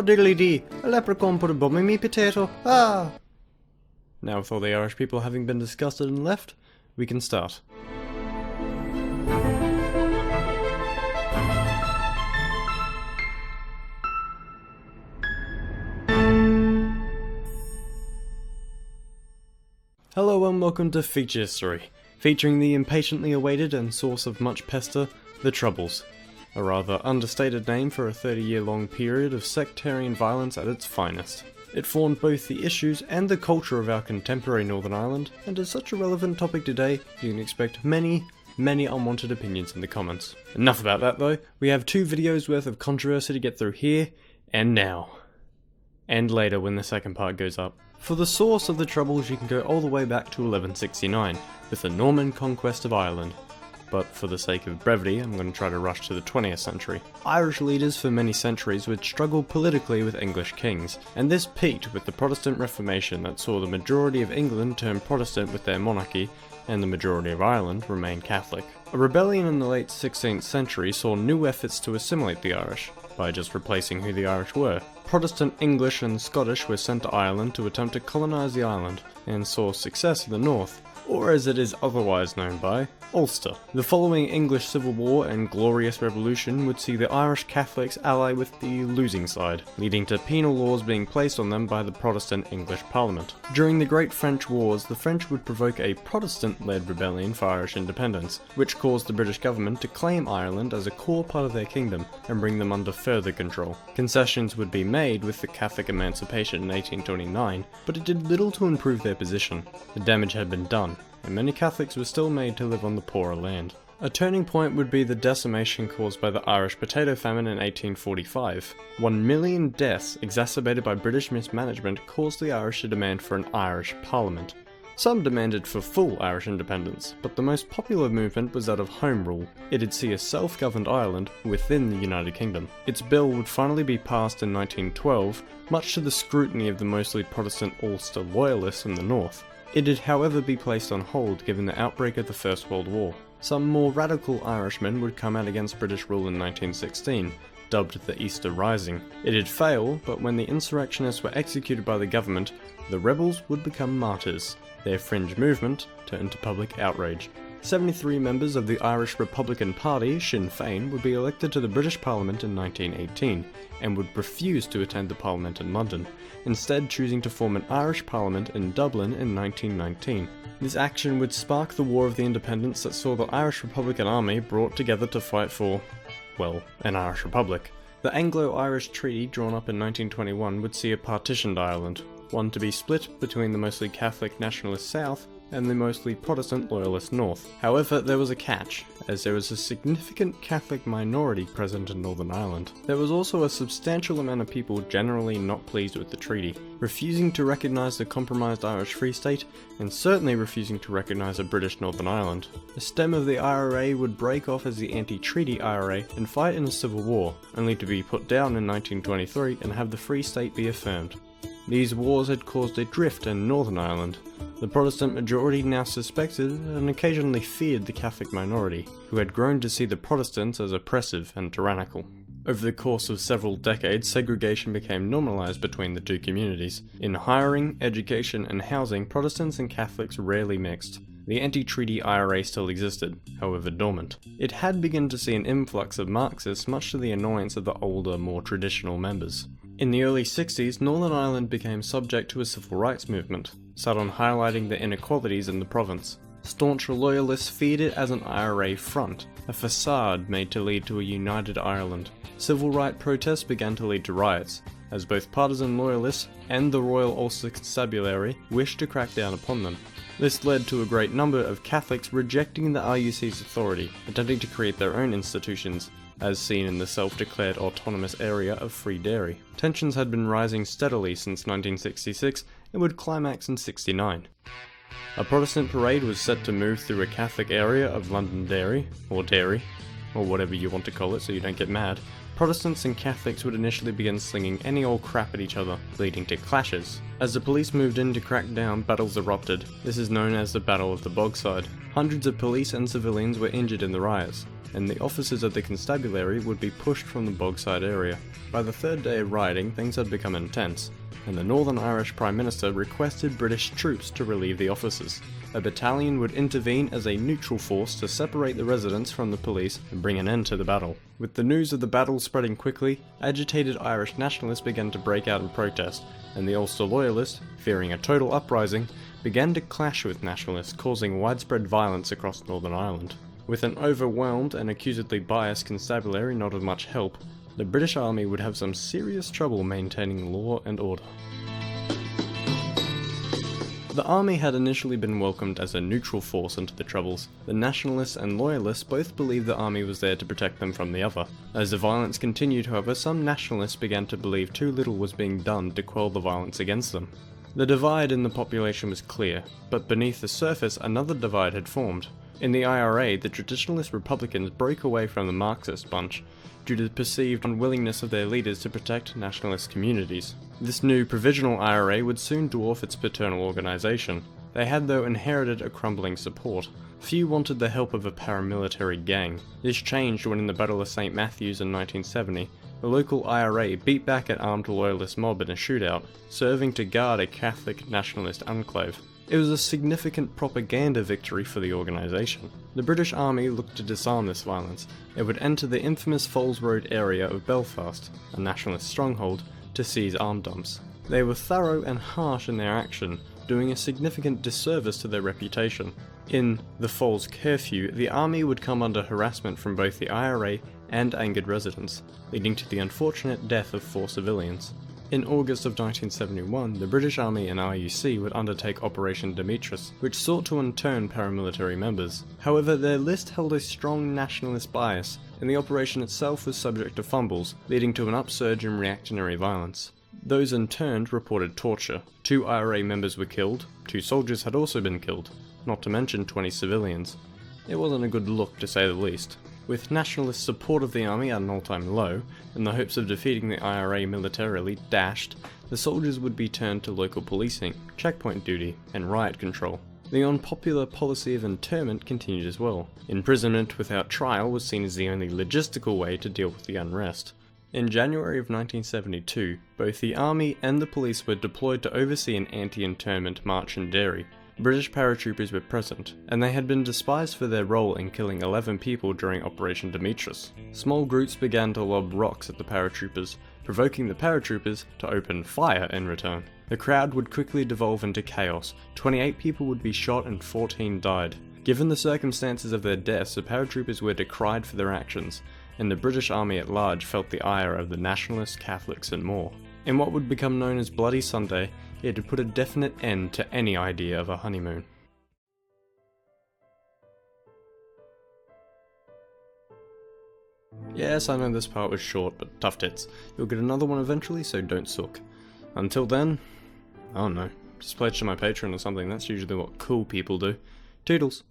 Oh diddly-dee, a leprechaun put a bum in me potato, ah! Now with all the Irish people having been disgusted and left, we can start. Hello and welcome to Feature History, featuring the impatiently awaited and source of much pester, the Troubles. A rather understated name for a 30-year-long period of sectarian violence at its finest. It formed both the issues and the culture of our contemporary Northern Ireland, and as such a relevant topic today, you can expect many unwanted opinions in the comments. Enough about that though, we have 2 videos worth of controversy to get through here, and now. And later when the second part goes up. For the source of the Troubles you can go all the way back to 1169, with the Norman conquest of Ireland. But for the sake of brevity, I'm going to try to rush to the 20th century. Irish leaders for many centuries would struggle politically with English kings, and this peaked with the Protestant Reformation that saw the majority of England turn Protestant with their monarchy, and the majority of Ireland remain Catholic. A rebellion in the late 16th century saw new efforts to assimilate the Irish, by just replacing who the Irish were. Protestant English and Scottish were sent to Ireland to attempt to colonise the island, and saw success in the north, or as it is otherwise known by, Ulster. The following English Civil War and Glorious Revolution would see the Irish Catholics ally with the losing side, leading to penal laws being placed on them by the Protestant English Parliament. During the Great French Wars, the French would provoke a Protestant-led rebellion for Irish independence, which caused the British government to claim Ireland as a core part of their kingdom and bring them under further control. Concessions would be made with the Catholic emancipation in 1829, but it did little to improve their position. The damage had been done, and many Catholics were still made to live on the poorer land. A turning point would be the decimation caused by the Irish potato famine in 1845. 1 million deaths exacerbated by British mismanagement caused the Irish to demand for an Irish Parliament. Some demanded for full Irish independence, but the most popular movement was that of Home Rule. It'd see a self-governed Ireland within the United Kingdom. Its bill would finally be passed in 1912, much to the scrutiny of the mostly Protestant Ulster loyalists in the north. It'd however be placed on hold given the outbreak of the First World War. Some more radical Irishmen would come out against British rule in 1916, dubbed the Easter Rising. It'd fail, but when the insurrectionists were executed by the government, the rebels would become martyrs. Their fringe movement turned to public outrage. 73 members of the Irish Republican Party, Sinn Féin, would be elected to the British Parliament in 1918, and would refuse to attend the Parliament in London, instead choosing to form an Irish Parliament in Dublin in 1919. This action would spark the War of the Independence that saw the Irish Republican Army brought together to fight for, well, an Irish Republic. The Anglo-Irish Treaty drawn up in 1921 would see a partitioned Ireland, one to be split between the mostly Catholic nationalist South and the mostly Protestant loyalist North. However, there was a catch, as there was a significant Catholic minority present in Northern Ireland. There was also a substantial amount of people generally not pleased with the treaty, refusing to recognise the compromised Irish Free State, and certainly refusing to recognise a British Northern Ireland. The stem of the IRA would break off as the anti-treaty IRA and fight in a civil war, only to be put down in 1923 and have the Free State be affirmed. These wars had caused a drift in Northern Ireland. The Protestant majority now suspected and occasionally feared the Catholic minority, who had grown to see the Protestants as oppressive and tyrannical. Over the course of several decades, segregation became normalised between the two communities. In hiring, education and housing, Protestants and Catholics rarely mixed. The anti-treaty IRA still existed, however dormant. It had begun to see an influx of Marxists, much to the annoyance of the older, more traditional members. In the early 60s, Northern Ireland became subject to a civil rights movement, set on highlighting the inequalities in the province. Staunch loyalists feared it as an IRA front, a facade made to lead to a united Ireland. Civil rights protests began to lead to riots, as both partisan loyalists and the Royal Ulster Constabulary wished to crack down upon them. This led to a great number of Catholics rejecting the RUC's authority, attempting to create their own institutions, as seen in the self-declared autonomous area of Free Derry. Tensions had been rising steadily since 1966 and would climax in '69. A Protestant parade was set to move through a Catholic area of Londonderry, or whatever you want to call it so you don't get mad. Protestants and Catholics would initially begin slinging any old crap at each other, leading to clashes. As the police moved in to crack down, battles erupted. This is known as the Battle of the Bogside. Hundreds of police and civilians were injured in the riots. and the officers of the constabulary would be pushed from the Bogside area. By the third day of rioting, things had become intense, and the Northern Irish Prime Minister requested British troops to relieve the officers. A battalion would intervene as a neutral force to separate the residents from the police and bring an end to the battle. With the news of the battle spreading quickly, agitated Irish nationalists began to break out in protest, and the Ulster Loyalists, fearing a total uprising, began to clash with nationalists, causing widespread violence across Northern Ireland. With an overwhelmed and accusedly biased constabulary not of much help, the British Army would have some serious trouble maintaining law and order. The army had initially been welcomed as a neutral force into the Troubles. The nationalists and loyalists both believed the army was there to protect them from the other. As the violence continued, however, some nationalists began to believe too little was being done to quell the violence against them. The divide in the population was clear, but beneath the surface another divide had formed. In the IRA, the traditionalist Republicans broke away from the Marxist bunch due to the perceived unwillingness of their leaders to protect nationalist communities. This new provisional IRA would soon dwarf its paternal organisation. They had though inherited a crumbling support. Few wanted the help of a paramilitary gang. This changed when in the Battle of St. Matthews in 1970, the local IRA beat back an armed loyalist mob in a shootout, serving to guard a Catholic nationalist enclave. It was a significant propaganda victory for the organisation. The British Army looked to disarm this violence. It would enter the infamous Falls Road area of Belfast, a nationalist stronghold, to seize arm dumps. They were thorough and harsh in their action, doing a significant disservice to their reputation. In the Falls Curfew, the army would come under harassment from both the IRA and angered residents, leading to the unfortunate death of 4 civilians. In August of 1971, the British Army and RUC would undertake Operation Demetrius, which sought to intern paramilitary members. However, their list held a strong nationalist bias, and the operation itself was subject to fumbles, leading to an upsurge in reactionary violence. Those interned reported torture. 2 IRA members were killed, 2 soldiers had also been killed, not to mention 20 civilians. It wasn't a good look, to say the least. With nationalist support of the army at an all-time low, and the hopes of defeating the IRA militarily dashed, the soldiers would be turned to local policing, checkpoint duty, and riot control. The unpopular policy of internment continued as well. Imprisonment without trial was seen as the only logistical way to deal with the unrest. In January of 1972, both the army and the police were deployed to oversee an anti-internment march in Derry. British paratroopers were present, and they had been despised for their role in killing 11 people during Operation Demetrius. Small groups began to lob rocks at the paratroopers, provoking the paratroopers to open fire in return. The crowd would quickly devolve into chaos. 28 people would be shot and 14 died. Given the circumstances of their deaths, the paratroopers were decried for their actions, and the British Army at large felt the ire of the nationalists, Catholics and more. In what would become known as Bloody Sunday, it had put a definite end to any idea of a honeymoon. Yes, I know this part was short, but tough tits. You'll get another one eventually, so don't suck. Until then, I don't know, just pledge to my Patreon or something, that's usually what cool people do. Toodles!